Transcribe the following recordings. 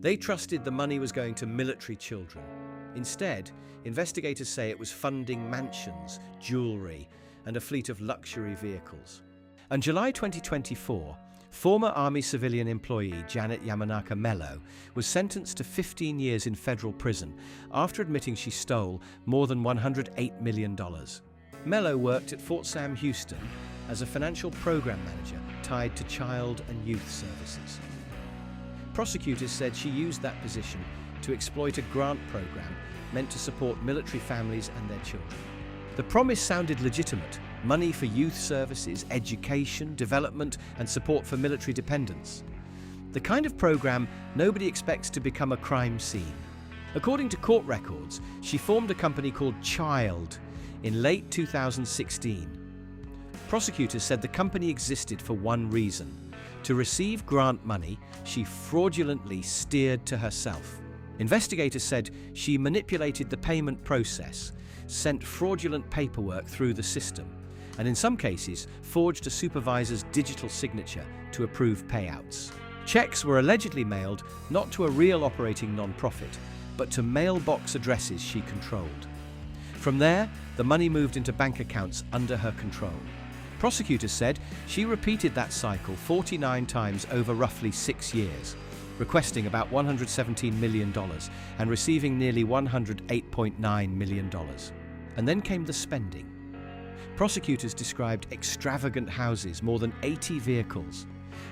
They trusted the money was going to military children. Instead, investigators say it was funding mansions, jewelry, and a fleet of luxury vehicles. In July 2024, former Army civilian employee Janet Yamanaka Mello was sentenced to 15 years in federal prison after admitting she stole more than $108 million. Mello worked at Fort Sam Houston as a financial program manager tied to child and youth services. Prosecutors said she used that position to exploit a grant program meant to support military families and their children. The promise sounded legitimate: money for youth services, education, development, and support for military dependents. The kind of program nobody expects to become a crime scene. According to court records, she formed a company called Child in late 2016. Prosecutors said the company existed for one reason: to receive grant money she fraudulently steered to herself. Investigators said she manipulated the payment process, sent fraudulent paperwork through the system, and in some cases forged a supervisor's digital signature to approve payouts. Checks were allegedly mailed not to a real operating non-profit, but to mailbox addresses she controlled. From there, the money moved into bank accounts under her control. Prosecutors said she repeated that cycle 49 times over roughly 6 years, requesting about $117 million and receiving nearly $108.9 million. And then came the spending. Prosecutors described extravagant houses, more than 80 vehicles,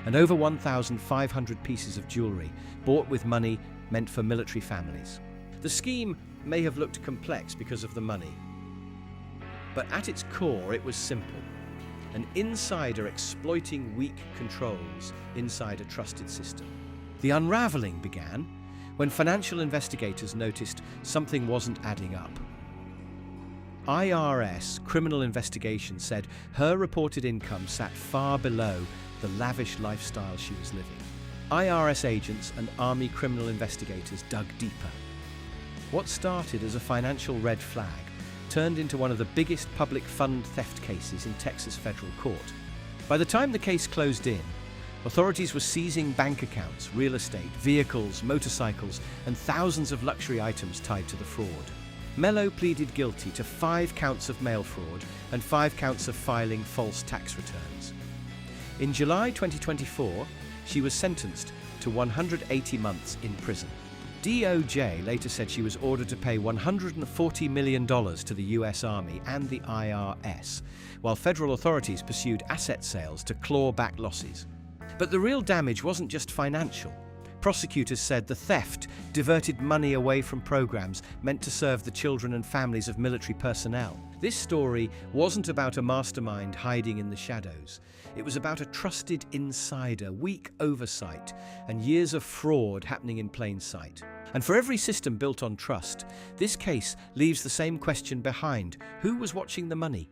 and over 1,500 pieces of jewelry bought with money meant for military families. The scheme may have looked complex because of the money, but at its core it was simple: an insider exploiting weak controls inside a trusted system. The unraveling began when financial investigators noticed something wasn't adding up. IRS criminal investigation said her reported income sat far below the lavish lifestyle she was living. IRS agents and Army criminal investigators dug deeper. What started as a financial red flag turned into one of the biggest public fund theft cases in Texas federal court. By the time the case closed in, authorities were seizing bank accounts, real estate, vehicles, motorcycles, and thousands of luxury items tied to the fraud. Mello pleaded guilty to 5 counts of mail fraud and 5 counts of filing false tax returns. In July 2024, she was sentenced to 180 months in prison. DOJ later said she was ordered to pay $140 million to the US Army and the IRS, while federal authorities pursued asset sales to claw back losses. But the real damage wasn't just financial. Prosecutors said the theft diverted money away from programs meant to serve the children and families of military personnel. This story wasn't about a mastermind hiding in the shadows. It was about a trusted insider, weak oversight, and years of fraud happening in plain sight. And for every system built on trust, this case leaves the same question behind: who was watching the money?